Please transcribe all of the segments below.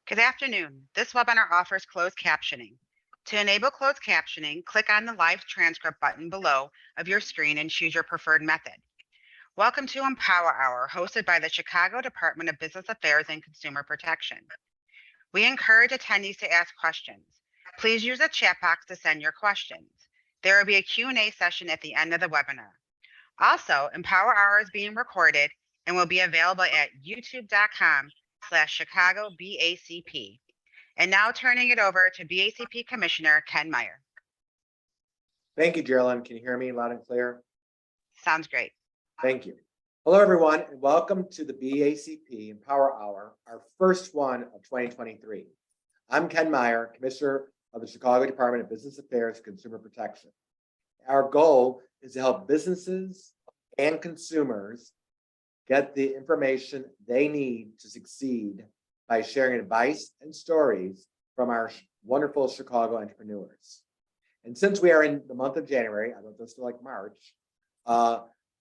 Good afternoon. This webinar offers closed captioning. To enable closed captioning, click on the live transcript button below of your screen and choose your preferred method. Welcome to Empower Hour, hosted by the Chicago Department of Business Affairs and Consumer Protection. We encourage attendees to ask questions. Please use the chat box to send your questions. There will be a Q&A session at the end of the webinar. Also, Empower Hour is being recorded and will be available at youtube.com/Chicago BACP. And now turning it over to BACP Commissioner Ken Meyer. Thank you, Geraldine. Can you hear me loud and clear? Sounds great. Thank you. Hello, everyone, and welcome to the BACP Empower Hour, our first one of 2023. I'm Ken Meyer, Commissioner of the Chicago Department of Business Affairs and Consumer Protection. Our goal is to help businesses and consumers get the information they need to succeed by sharing advice and stories from our wonderful Chicago entrepreneurs. And since we are in the month of January, I don't just feel like March,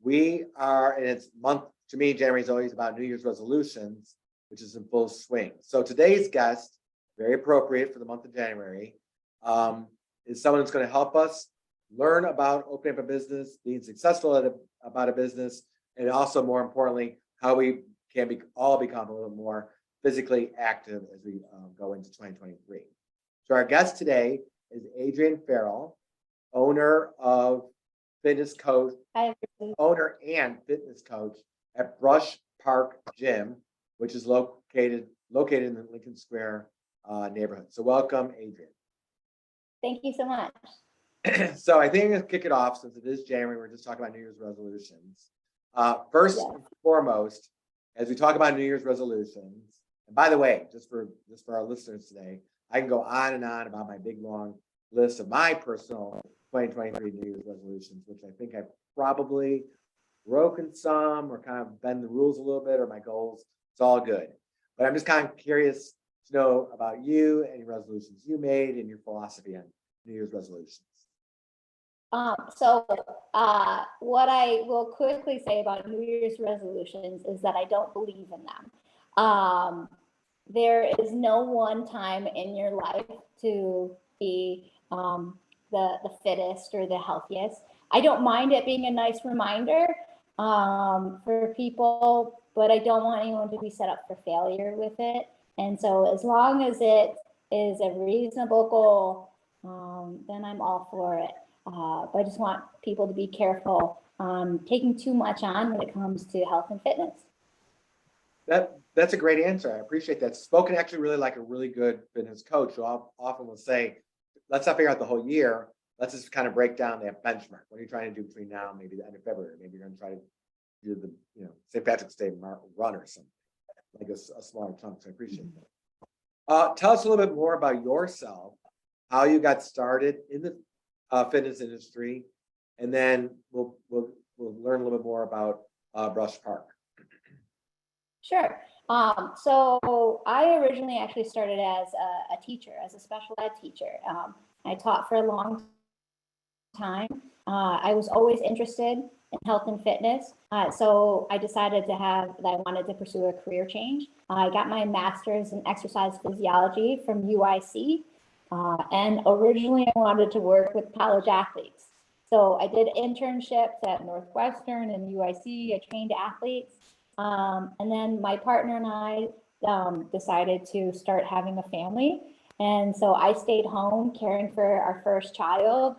we are, and it's month, to me, January is always about New Year's resolutions, which is in full swing. So today's guest, very appropriate for the month of January, is someone who's going to help us learn about opening up a business, being successful about a business, and also, more importantly, how we can all become a little more physically active as we go into 2023. So our guest today is Adrienne Farrell, owner and fitness coach at Brush Park Gym, which is located in the Lincoln Square neighborhood. So welcome, Adrienne. Thank you so much. So I think I'm going to kick it off, since it is January. We're just talking about New Year's resolutions. First and foremost, as we talk about New Year's resolutions, and by the way, just for our listeners today, I can go on and on about my big long list of my personal 2023 New Year's resolutions, which I think I've probably broken some or kind of bend the rules a little bit, or my goals. It's all good. But I'm just kind of curious to know about you, any resolutions you made, and your philosophy on New Year's resolutions. What I will quickly say about New Year's resolutions is that I don't believe in them. There is no one time in your life to be the fittest or the healthiest. I don't mind it being a nice reminder for people, but I don't want anyone to be set up for failure with it. And so as long as it is a reasonable goal, then I'm all for it. But I just want people to be careful taking too much on when it comes to health and fitness. That's a great answer. I appreciate that. Spoken actually really like a really good fitness coach, who often will say, let's not figure out the whole year. Let's just kind of break down that benchmark. What are you trying to do between now and maybe the end of February? Maybe you're going to try to do the St. Patrick's Day run or something, like a smaller chunk. So I appreciate that. Tell us a little bit more about yourself, how you got started in the fitness industry, and then we'll learn a little bit more about Brush Park. Sure. So I originally actually started as a teacher, as a special ed teacher. I taught for a long time. I was always interested in health and fitness. So I decided that I wanted to pursue a career change. I got my master's in exercise physiology from UIC. And originally I wanted to work with college athletes. So I did internships at Northwestern and UIC. I trained athletes. And then my partner and I decided to start having a family. And so I stayed home caring for our first child.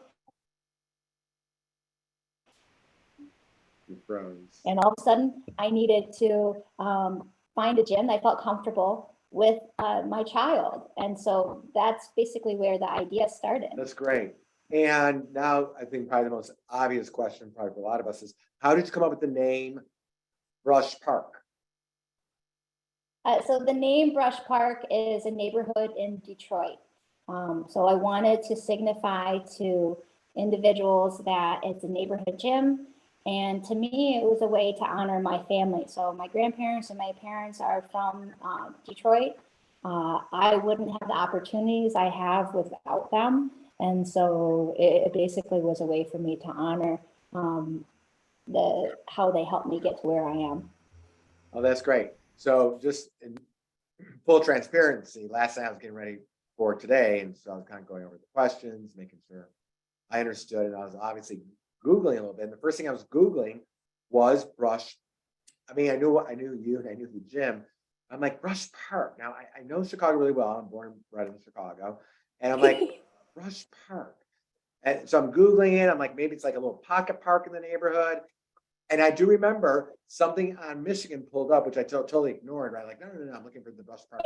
And all of a sudden I needed to find a gym that I felt comfortable with my child. And so that's basically where the idea started. That's great. And now I think probably the most obvious question probably for a lot of us is, how did you come up with the name Brush Park? So the name Brush Park is a neighborhood in Detroit. So I wanted to signify to individuals that it's a neighborhood gym. And to me, it was a way to honor my family. So my grandparents and my parents are from Detroit. I wouldn't have the opportunities I have without them. And so it basically was a way for me to honor how they helped me get to where I am. Oh, that's great. So just full transparency, last night I was getting ready for today, and so I was kind of going over the questions, making sure I understood, and I was obviously Googling a little bit. And the first thing I was Googling was Brush. I mean, I knew you and I knew the gym. I'm like, Brush Park. Now I know Chicago really well. I'm born and bred in Chicago. And I'm like, Brush Park. And so I'm Googling it. I'm like, maybe it's like a little pocket park in the neighborhood. And I do remember something on Michigan pulled up, which I totally ignored, right? Like, no, I'm looking for the Brush Park.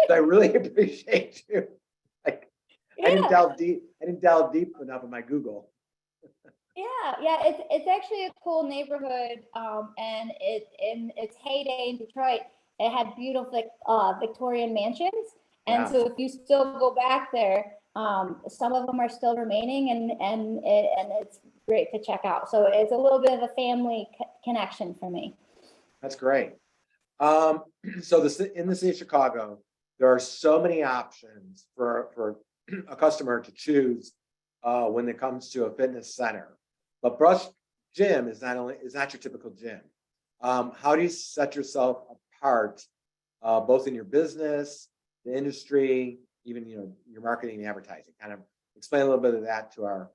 So I really appreciate you. Like, Yeah. I didn't delve deep enough in my Google. Yeah, it's actually a cool neighborhood, and in its heyday in Detroit, it had beautiful Victorian mansions, and Yeah. so if you still go back there, some of them are still remaining, and it's great to check out. So it's a little bit of a family connection for me. That's great. So in the city of Chicago, there are so many options for a customer to choose when it comes to a fitness center. But Brush Gym is not your typical gym. How do you set yourself apart, both in your business, the industry, even your marketing and advertising? Kind of explain a little bit of that to our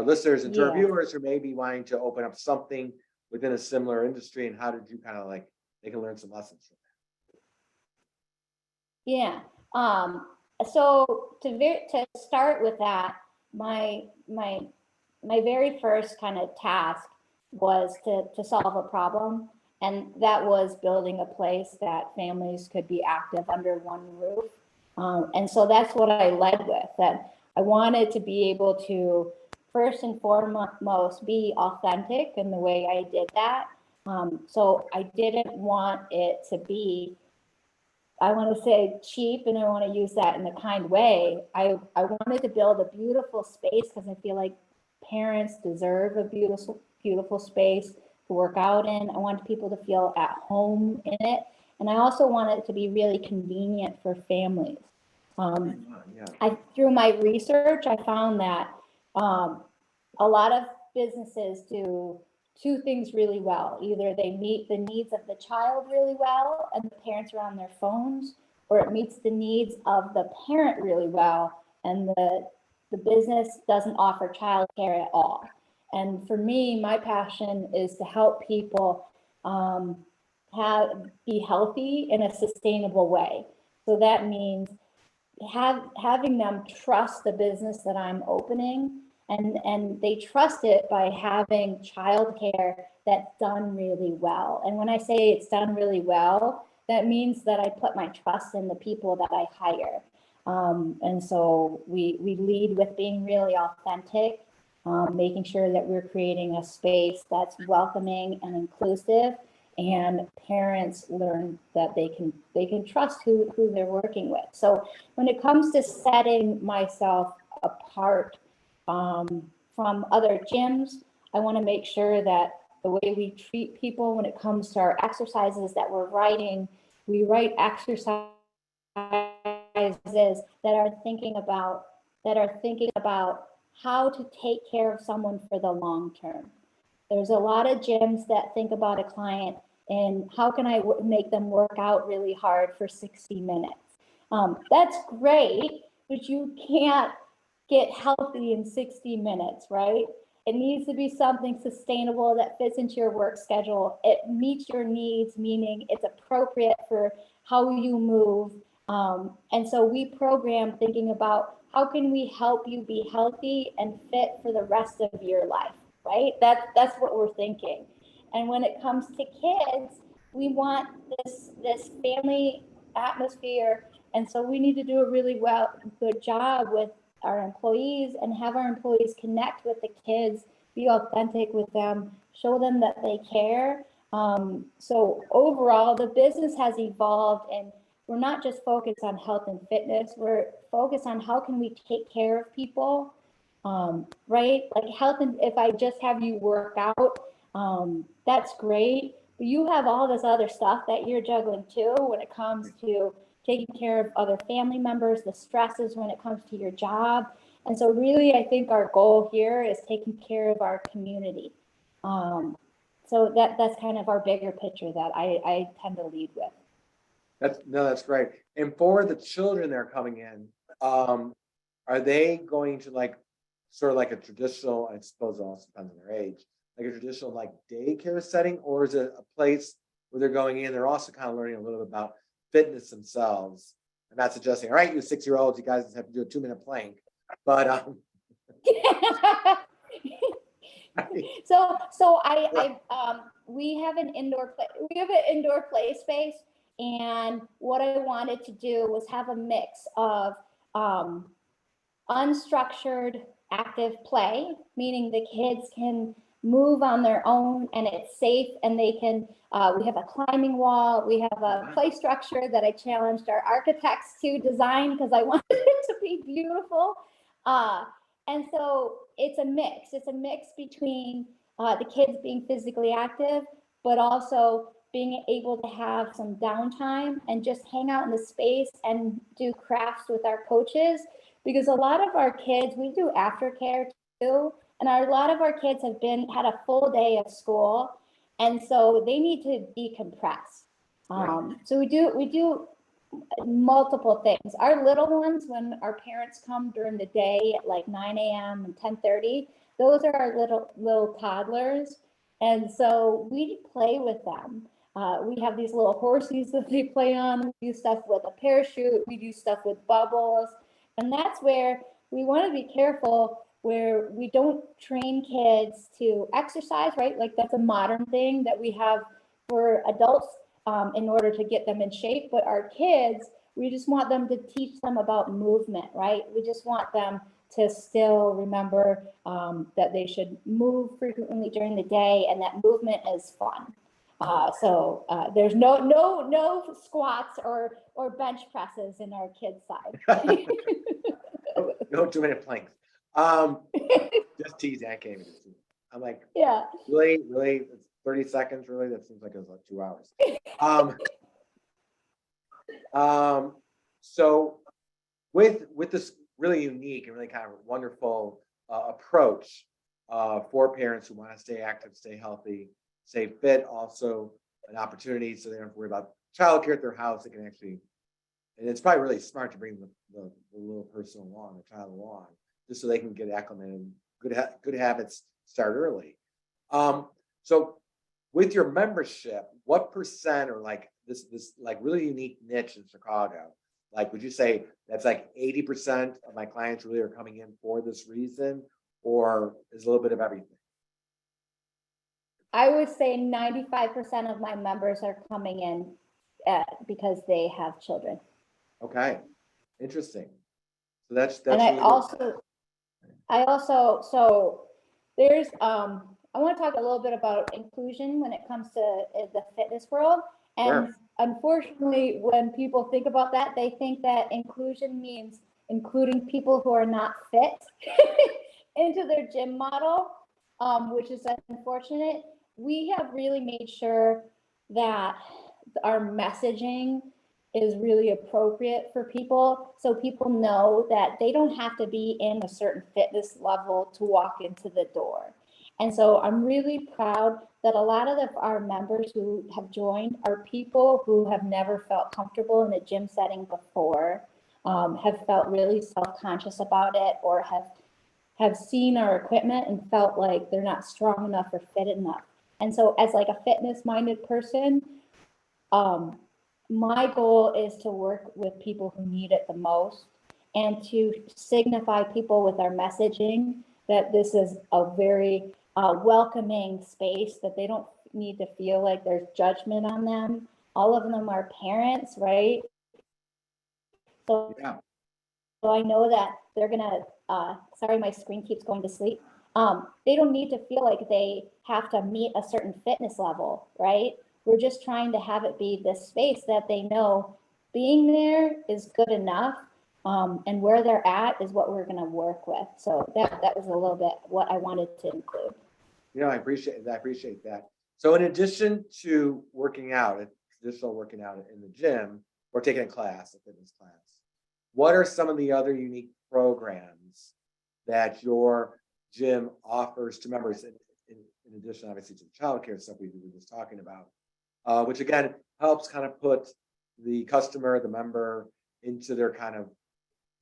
listeners and to our viewers who may be wanting to open up something within a similar industry, and how did you kind of like they can learn some lessons from that? Yeah. So to start with that, my very first kind of task was to solve a problem, and that was building a place that families could be active under one roof. And so that's what I led with, that I wanted to be able to first and foremost be authentic in the way I did that. So I didn't want it to be, I want to say cheap, and I want to use that in a kind way. I wanted to build a beautiful space because I feel like parents deserve a beautiful space to work out in. I wanted people to feel at home in it. And I also wanted it to be really convenient for families. Through my research, I found that a lot of businesses do two things really well. Either they meet the needs of the child really well and the parents are on their phones, or it meets the needs of the parent really well and the business doesn't offer childcare at all. And for me, my passion is to help people be healthy in a sustainable way. So that means having them trust the business that I'm opening, and they trust it by having childcare that's done really well. And when I say it's done really well, that means that I put my trust in the people that I hire. And so we lead with being really authentic, making sure that we're creating a space that's welcoming and inclusive, and parents learn that they can trust who they're working with. So when it comes to setting myself apart from other gyms, I want to make sure that the way we treat people when it comes to our exercises that we're writing, we write exercises that are thinking about how to take care of someone for the long term. There's a lot of gyms that think about a client and how can I make them work out really hard for 60 minutes. That's great, but you can't get healthy in 60 minutes, right? It needs to be something sustainable that fits into your work schedule. It meets your needs, meaning it's appropriate for how you move. And so we program thinking about how can we help you be healthy and fit for the rest of your life, right? That's what we're thinking. And when it comes to kids, we want this family atmosphere. And so we need to do a really good job with our employees and have our employees connect with the kids, be authentic with them, show them that they care. So overall, the business has evolved, and we're not just focused on health and fitness. We're focused on how can we take care of people, right? Like health, and if I just have you work out, that's great. But you have all this other stuff that you're juggling too when it comes to taking care of other family members, the stresses when it comes to your job. And so really, I think our goal here is taking care of our community. So that's kind of our bigger picture that I tend to lead with. That's great. And for the children that are coming in, are they going to like sort of like a traditional, I suppose it also depends on their age, like a traditional like daycare setting, or is it a place where they're going in, they're also kind of learning a little bit about fitness themselves? I'm not suggesting, all right, you 6-year-olds, you guys have to do a 2-minute plank, but we have an indoor play space, and what I wanted to do was have a mix of unstructured active play, meaning the kids can move on their own and it's safe, and they can we have a climbing wall, we have a play structure that I challenged our architects to design because I wanted it to be beautiful. And so it's a mix between the kids being physically active, but also being able to have some downtime and just hang out in the space and do crafts with our coaches. Because a lot of our kids, we do aftercare too, and a lot of our kids have had a full day of school, and so they need to decompress. So we do multiple things. Our little ones, when our parents come during the day at like 9 a.m. and 10:30, those are our little toddlers, and so we play with them. We have these little horses that they play on. We do stuff with a parachute. We do stuff with bubbles. And that's where we want to be careful, where we don't train kids to exercise, right? Like that's a modern thing that we have for adults in order to get them in shape. But our kids, we just want them to teach them about movement, right? We just want them to still remember that they should move frequently during the day, and that movement is fun. So there's no squats or bench presses in our kids' side. no 2-minute planks. Just teasing. I can't even see. I'm like, yeah, really, it's 30 seconds. Really, that seems like it was like 2 hours. So with this really unique and really kind of wonderful approach for parents who want to stay active, stay healthy, stay fit, also an opportunity so they don't have to worry about childcare at their house. They can actually, and it's probably really smart to bring the little person along, the child along, just so they can get acclimated. Good habits start early. So with your membership, what percent or like this like really unique niche in Chicago, like would you say that's like 80% of my clients really are coming in for this reason, or is a little bit of everything? I would say 95% of my members are coming in because they have children. Okay, interesting. So that's and really I also, so there's, I want to talk a little bit about inclusion when it comes to the fitness world. And unfortunately, when people think about that, they think that inclusion means including people who are not fit into their gym model, which is unfortunate. We have really made sure that our messaging is really appropriate for people, so people know that they don't have to be in a certain fitness level to walk into the door. And so I'm really proud that a lot of our members who have joined are people who have never felt comfortable in a gym setting before, have felt really self-conscious about it, or have seen our equipment and felt like they're not strong enough or fit enough. And so as like a fitness-minded person, my goal is to work with people who need it the most, and to signify people with our messaging that this is a very welcoming space, that they don't need to feel like there's judgment on them. All of them are parents, right? So, yeah. So I know that they're gonna, sorry, my screen keeps going to sleep. They don't need to feel like they have to meet a certain fitness level, right? We're just trying to have it be this space that they know being there is good enough, and where they're at is what we're going to work with. So that was a little bit what I wanted to include. I appreciate that. So in addition to working out, traditional working out in the gym, or taking a class, a fitness class, what are some of the other unique programs that your gym offers to members, in addition, obviously, to the childcare stuff we were just talking about, which again helps kind of put the customer, the member into their kind of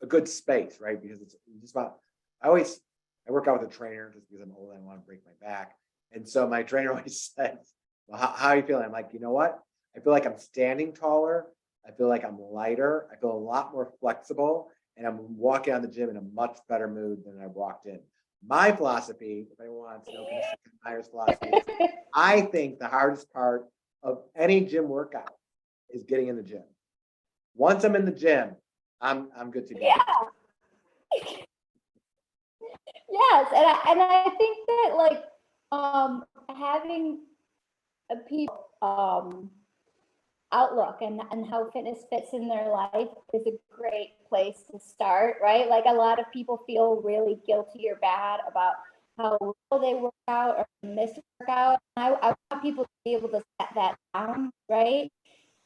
a good space, right? Because it's just about, I work out with a trainer just because I'm old and I want to break my back. And so my trainer always says, well, how are you feeling? I'm like, you know what? I feel like I'm standing taller. I feel like I'm lighter. I feel a lot more flexible. And I'm walking out of the gym in a much better mood than I walked in. My philosophy, if anyone wants to know Commissioner Meyer's philosophy, is I think the hardest part of any gym workout is getting in the gym. Once I'm in the gym, I'm good to go. Yeah. Yes, and I think that like having a people outlook and how fitness fits in their life is a great place to start, right? Like a lot of people feel really guilty or bad about how little they work out or miss workout. I want people to be able to set that down, right?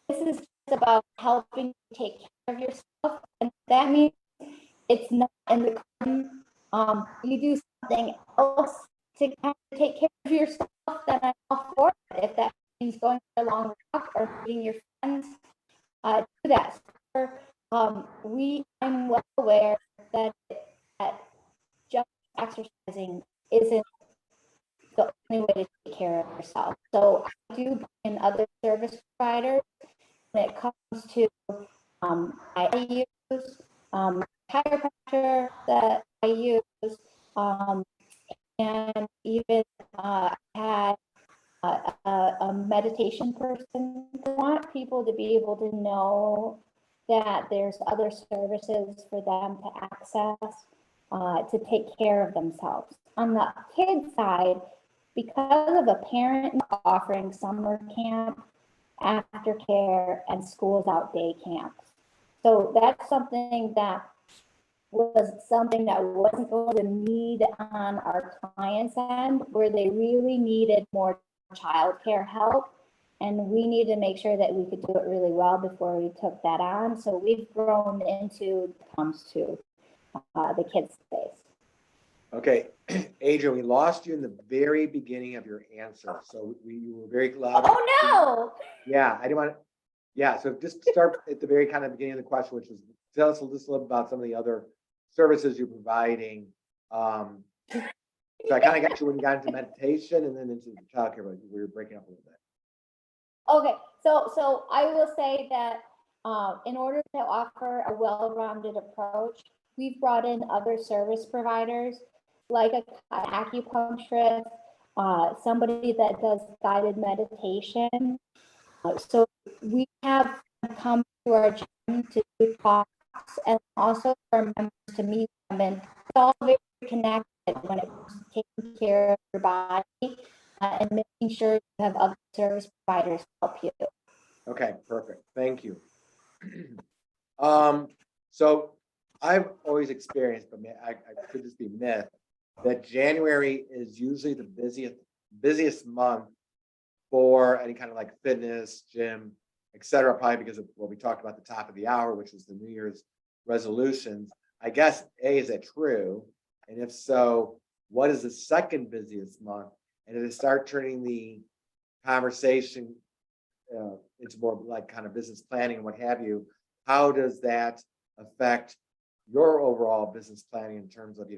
This is just about helping you take care of yourself, and that means it's not in the you do something else to kind of take care of yourself, then I'm all for it. If that means going for a long walk or meeting your friends, do that. So, I'm well aware that just exercising isn't the only way to take care of yourself. So I do bring in other service providers when it comes to I use chiropractor that I use, and even had a meditation person. I want people to be able to know that there's other services for them to access to take care of themselves. On the kid side, because of a parent offering summer camp, aftercare, and schools out day camps. So that's something that wasn't going to need on our clients' end, where they really needed more childcare help. And we needed to make sure that we could do it really well before we took that on. So we've grown into comes to the kids' space. Okay, Adrienne, we lost you in the very beginning of your answer. So you were very loud. Oh no! Yeah, I didn't want to. Yeah, so just start at the very kind of beginning of the question, which was tell us a little about some of the other services you're providing. So I kind of got you when you got into meditation and then into the childcare, but we were breaking up a little bit. Okay, so I will say that in order to offer a well-rounded approach, we've brought in other service providers like an acupuncturist, somebody that does guided meditation. So we have come to our gym to do talks and also for members to meet them, and it's all very connected when it comes to taking care of your body and making sure you have other service providers help you. Okay, perfect. Thank you. So I've always experienced, but I could just be myth, that January is usually the busiest month for any kind of like fitness, gym, etc. Probably because of what we talked about at the top of the hour, which was the New Year's resolutions. I guess is that true? And if so, what is the second busiest month? And did it start turning the conversation into more like kind of business planning and what have you? How does that affect your overall business planning in terms of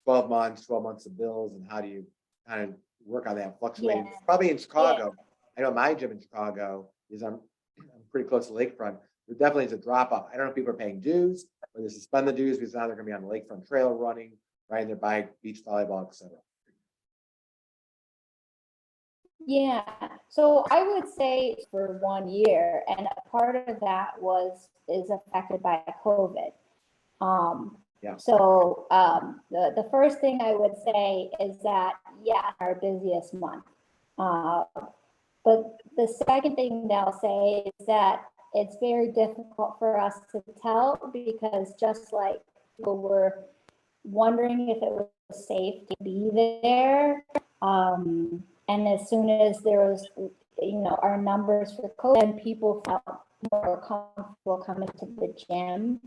12 months of bills, and how do you kind of work on that fluctuating? Yeah. Probably in Chicago. Yeah. I know my gym in Chicago is I'm pretty close to lakefront. There definitely is a drop off. I don't know if people are paying dues or they suspend the dues because now they're going to be on the lakefront trail running, riding their bike, beach volleyball, etc. Yeah, so I would say for 1 year, and a part of that is affected by COVID. Yeah. So the first thing I would say is that, yeah, our busiest month. But the second thing that I'll say is that it's very difficult for us to tell, because just like people were wondering if it was safe to be there, and as soon as there was, our numbers for COVID, people felt more comfortable coming to the gym.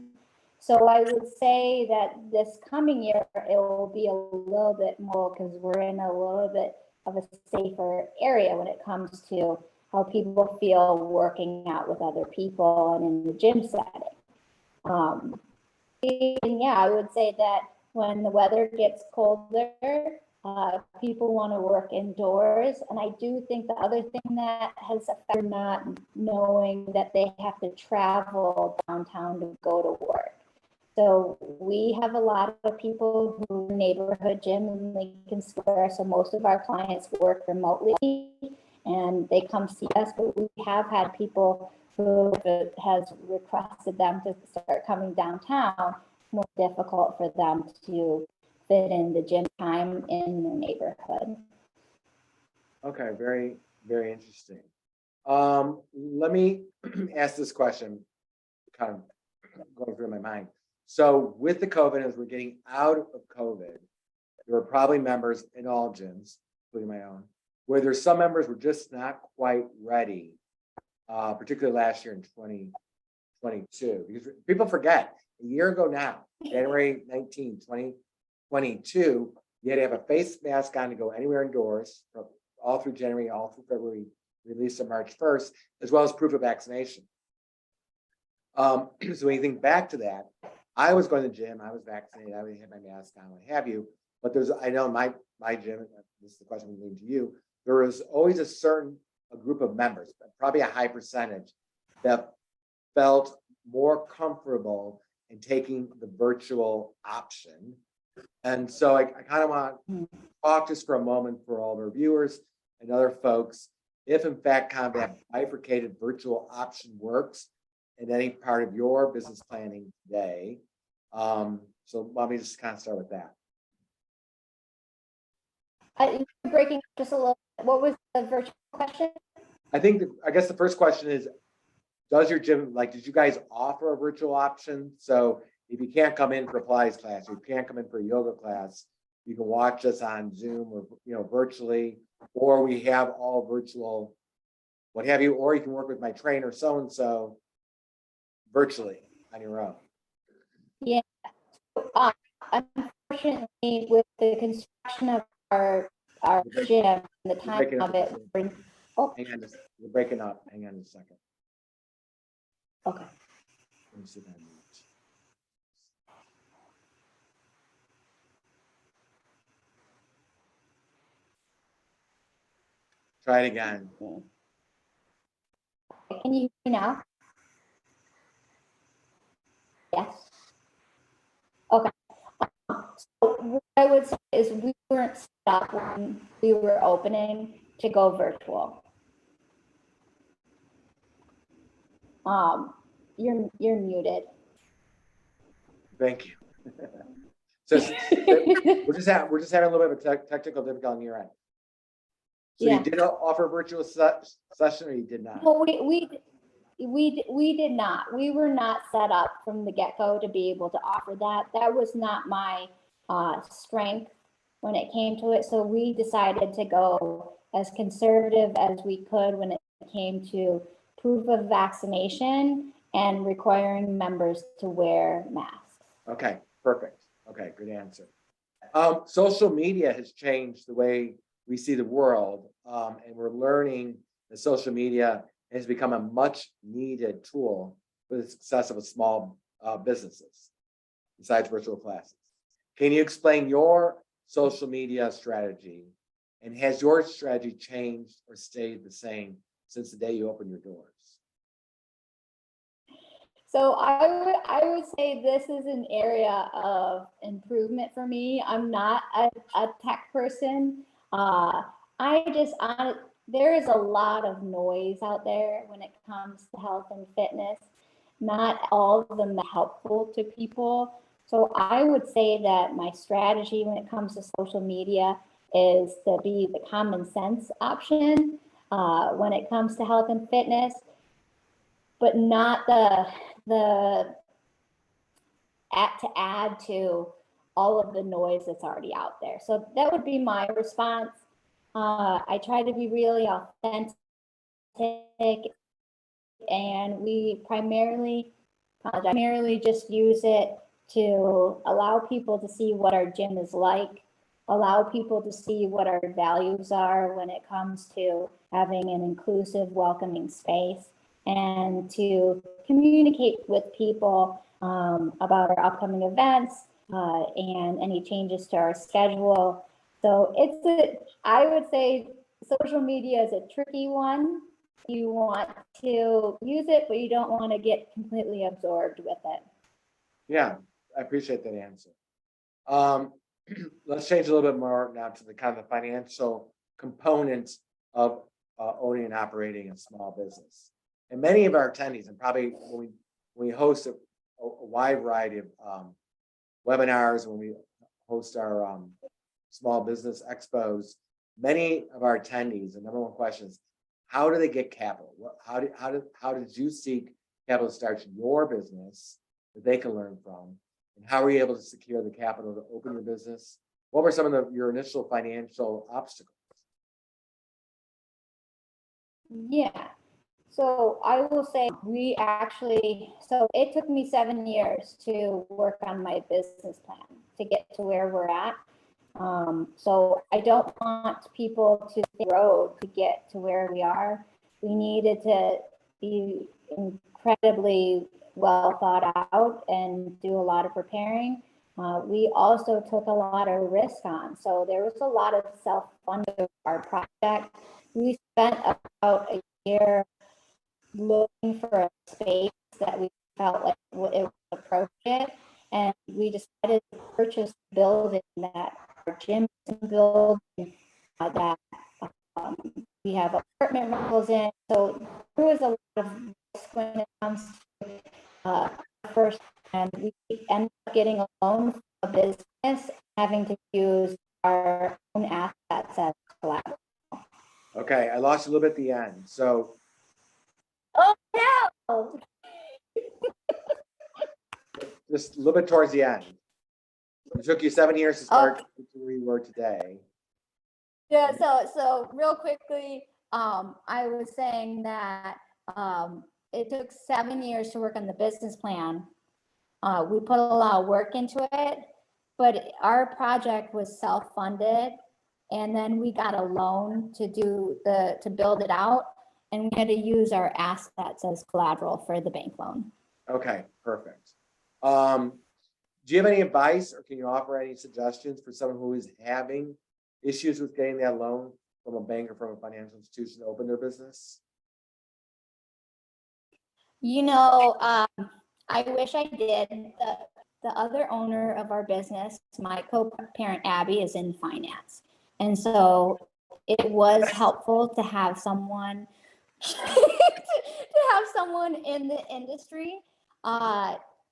So I would say that this coming year, it will be a little bit more, because we're in a little bit of a safer area when it comes to how people feel working out with other people and in the gym setting. And yeah, I would say that when the weather gets colder, people want to work indoors. And I do think the other thing that has affected not knowing that they have to travel downtown to go to work. So we have a lot of people who neighborhood gym in Lincoln Square. So most of our clients work remotely and they come see us, but we have had people who has requested them to start coming downtown, more difficult for them to fit in the gym time in the neighborhood. Okay, very, very interesting. Let me ask this question, kind of going through my mind. So with the COVID, as we're getting out of COVID, there were probably members in all gyms, including my own, where there's some members were just not quite ready, particularly last year in 2022, because people forget a year ago now, January 19, 2022, you had to have a face mask on to go anywhere indoors, all through January, all through February, released on March 1st, as well as proof of vaccination. So when you think back to that, I was going to the gym, I was vaccinated, I would have my mask on, what have you. But there's, I know my gym, this is the question we leave to you, there was always a group of members, probably a high percentage, that felt more comfortable in taking the virtual option. And so I kind of want to talk just for a moment for all of our viewers and other folks, if in fact kind of that bifurcated virtual option works in any part of your business planning today. So let me just kind of start with that. You're breaking just a little. What was the virtual question? I guess the first question is, does your gym, like, did you guys offer a virtual option? So if you can't come in for a Pilates class, or you can't come in for a yoga class, you can watch us on Zoom or virtually, or we have all virtual, what have you, or you can work with my trainer so-and-so virtually on your own. Yeah. Unfortunately, with the construction of our gym and the time of it. Oh. Hang on, you're breaking up. Hang on a second. Okay. Let me see if I can mute. Try it again. Can you hear me now? Yes. Okay. So what I would say is we weren't set up when we were opening to go virtual. You're muted. Thank you. So we're just having a little bit of a technical difficulty on your end. So yeah. You did offer a virtual session, or you did not? Well, we did not. We were not set up from the get-go to be able to offer that. That was not my strength when it came to it. So we decided to go as conservative as we could when it came to proof of vaccination and requiring members to wear masks. Okay, perfect. Okay, good answer. Social media has changed the way we see the world, and we're learning that social media has become a much needed tool for the success of small businesses, besides virtual classes. Can you explain your social media strategy, and has your strategy changed or stayed the same since the day you opened your doors? So I would say this is an area of improvement for me. I'm not a tech person. There is a lot of noise out there when it comes to health and fitness. Not all of them are helpful to people. So I would say that my strategy when it comes to social media is to be the common sense option when it comes to health and fitness, but not to add to all of the noise that's already out there. So that would be my response. I try to be really authentic, and we primarily just use it to allow people to see what our gym is like allow people to see what our values are when it comes to having an inclusive, welcoming space, and to communicate with people about our upcoming events and any changes to our schedule. So I would say social media is a tricky one. You want to use it, but you don't want to get completely absorbed with it. Yeah, I appreciate that answer. Let's change a little bit more now to the kind of the financial components of owning and operating a small business. And many of our attendees, and probably when we host a wide variety of webinars, when we host our small business expos, many of our attendees, the number one question is, how do they get capital? How did you seek capital to start your business that they can learn from? And how were you able to secure the capital to open your business? What were some of your initial financial obstacles? Yeah. So I will say so it took me 7 years to work on my business plan to get to where we're at. So I don't want people to take the road to get to where we are. We needed to be incredibly well thought out and do a lot of preparing. We also took a lot of risk on. So there was a lot of self-funding of our project. We spent about a year looking for a space that we felt like it was appropriate. And we decided to purchase a building that our gym building that we have apartment rentals in. So there was a lot of risk when it comes to first, and we ended up getting a loan from a business, having to use our own assets as collateral. Okay, I lost you a little bit at the end. So, oh no! Just a little bit towards the end. It took you 7 years to start to where you were today. Yeah, so real quickly, I was saying that it took 7 years to work on the business plan. We put a lot of work into it, but our project was self-funded, and then we got a loan to build it out, and we had to use our assets as collateral for the bank loan. Okay, perfect. Do you have any advice, or can you offer any suggestions for someone who is having issues with getting that loan from a bank or from a financial institution to open their business? You know, I wish I did. The other owner of our business, my co-parent Abby, is in finance. And so it was helpful to have someone in the industry.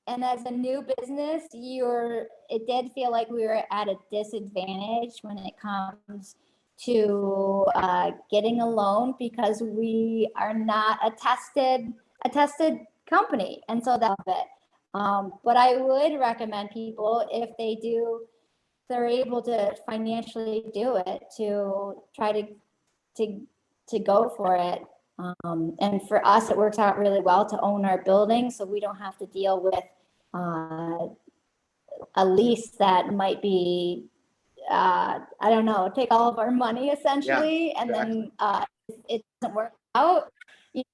And as a new business, it did feel like we were at a disadvantage when it comes to getting a loan, because we are not a tested company. And so that's it. But I would recommend people, if they're able to financially do it, to try to go for it. And for us, it works out really well to own our building, so we don't have to deal with a lease that might be, I don't know, take all of our money essentially, and then it doesn't work out.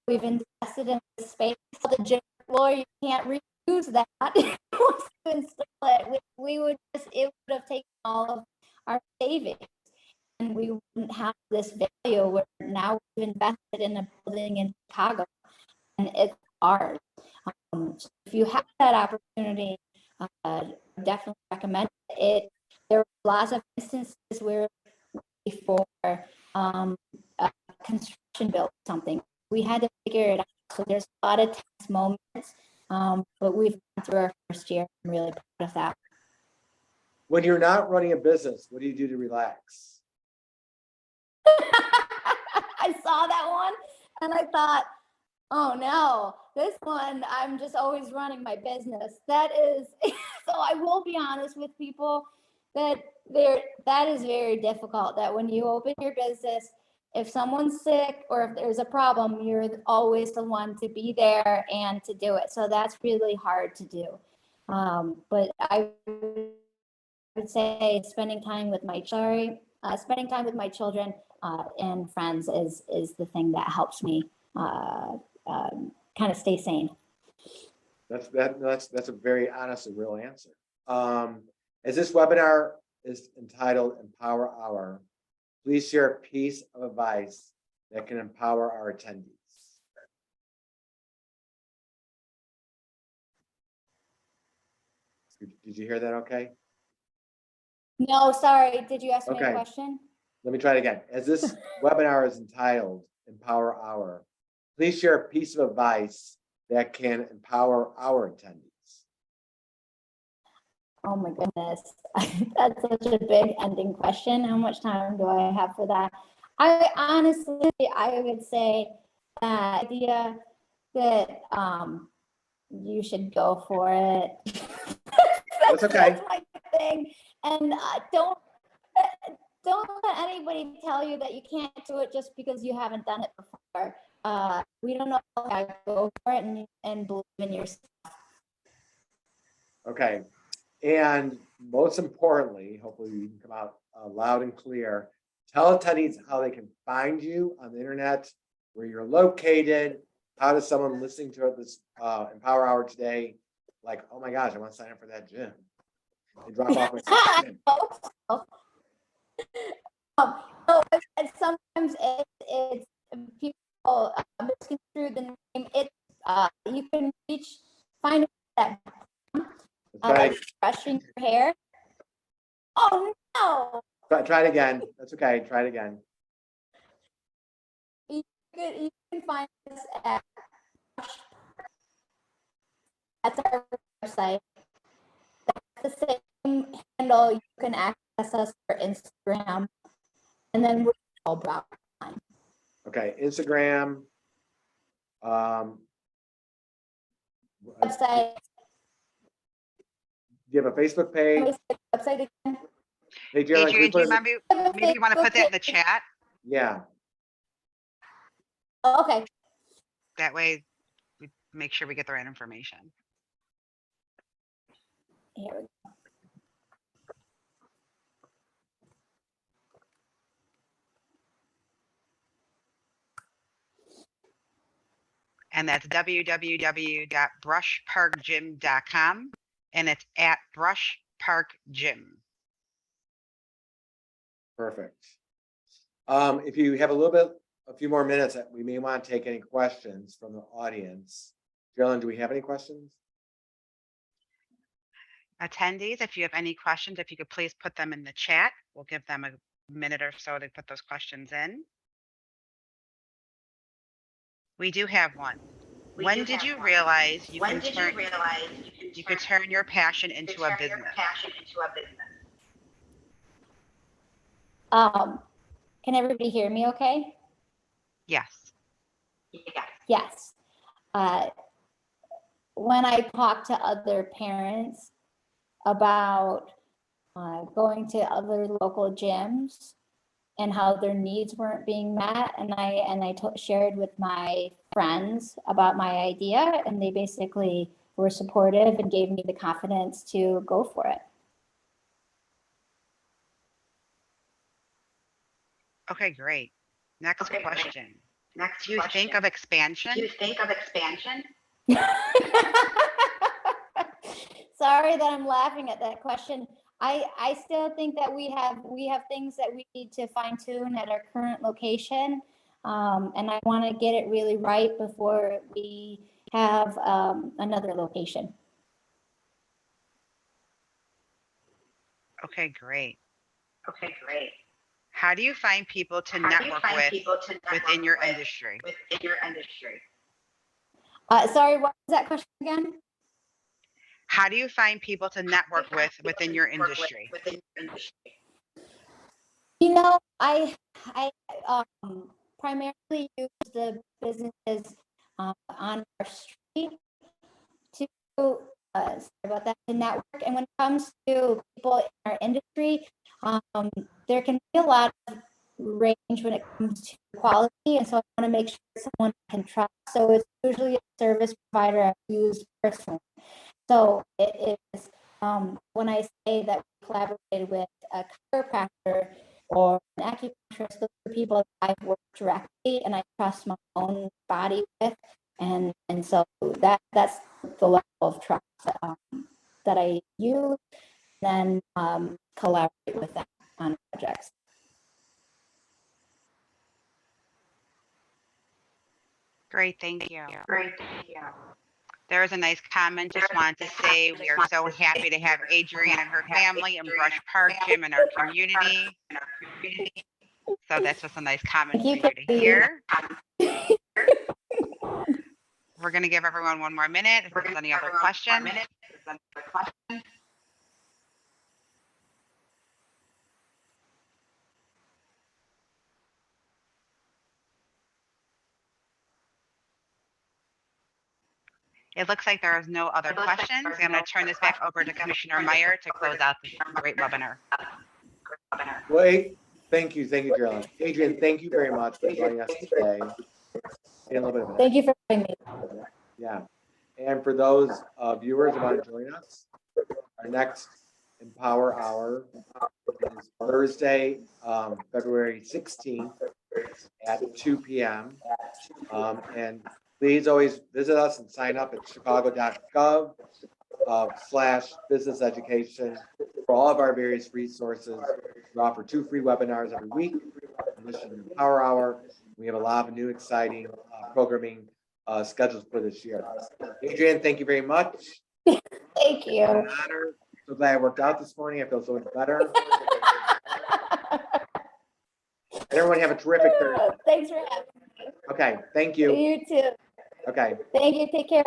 We've invested in the space, the gym floor, you can't reuse that. Once you install it, it would have taken all of our savings, and we wouldn't have this value where now we've invested in a building in Chicago, and it's ours. So if you have that opportunity, definitely recommend it. There were lots of instances where before a construction built something, we had to figure it out. So there's a lot of tense moments, but we've gone through our first year. I'm really proud of that. When you're not running a business, what do you do to relax? I saw that one and I thought, oh no, this one, I'm just always running my business. That is, so I will be honest with people that is very difficult, that when you open your business, if someone's sick or if there's a problem, you're always the one to be there and to do it. So that's really hard to do. But I would say spending time with my children and friends is the thing that helps me kind of stay sane. That's a very honest and real answer. As this webinar is entitled Empower Hour, please share a piece of advice that can empower our attendees. Did you hear that okay? No, sorry. Did you ask me Okay. a question? Let me try it again. As this webinar is entitled Empower Hour, please share a piece of advice that can empower our attendees. Oh my goodness. That's such a big ending question. How much time do I have for that? I would say that idea that you should go for it. That's okay. That's my thing. And don't let anybody tell you that you can't do it just because you haven't done it before. We don't know how to go for it and believe in yourself. Okay. And most importantly, hopefully you can come out loud and clear. Tell attendees how they can find you on the internet, where you're located. How does someone listening to this Empower Hour today, like, oh my gosh, I want to sign up for that gym. They drop off my gym. And sometimes it's people misconstrue the name. It's you can find that like brushing your hair. Oh no! Try it again. That's okay. Try it again. You can find us at that's our website. That's the same handle. You can access us for Instagram, and then we're all about online. Okay, Instagram. Website. Do you have a Facebook page? Website again. Hey, Adrienne, do you maybe you want to put that in the chat? Yeah. Oh, okay. That way we make sure we get the right information. Here we go. And that's www.brushparkgym.com, and it's at Brush Park Gym. Perfect. If you have a few more minutes, we may want to take any questions from the audience. Geraldine, do we have any questions? Attendees, if you have any questions, if you could please put them in the chat, we'll give them a minute or so to put those questions in. We do have one. When did you realize you could turn your passion into a business? Can everybody hear me okay? Yes. Yes. When I talk to other parents about going to other local gyms and how their needs weren't being met, and I shared with my friends about my idea, and they basically were supportive and gave me the confidence to go for it. Okay, great. Next question. Do you think of expansion? Sorry that I'm laughing at that question. I still think that we have things that we need to fine tune at our current location. And I want to get it really right before we have another location. Okay, great. How do you find people to network with within your industry? Sorry, what was that question again? How do you find people to network with within your industry? You know, I primarily use the businesses on our street to to network. And when it comes to people in our industry, there can be a lot of range when it comes to quality, and so I want to make sure someone can trust. So it's usually a service provider I use personally. So it is when I say that we collaborated with a chiropractor or an acupuncturist, those are people that I've worked directly and I trust my own body with. And so that's the level of trust that I use, then collaborate with them on projects. Great, thank you. There was a nice comment. Just wanted to say we are so happy to have Adrienne and her family in Brush Park Gym in our community. So that's just a nice comment for you to hear. We're going to give everyone one more minute. If there's any other questions. It looks like there is no other questions. I'm going to turn this back over to Commissioner Meyer to close out this great webinar. Wait, thank you, Carolyn. Adrienne, thank you very much for joining us today. Thank you for having me. Yeah, and for those viewers who want to join us, our next Empower Hour is Thursday, February 16th at 2 p.m. And please always visit us and sign up at chicago.gov/business education for all of our various resources. We offer 2 free webinars every week. In addition to the Power Hour, we have a lot of new exciting programming scheduled for this year. Adrienne, thank you very much. Thank you. An honor. So glad I worked out this morning. I feel so much better. Everyone have a terrific Thursday. Thanks for having me. Okay, thank you. You too. Okay. Thank you. Take care.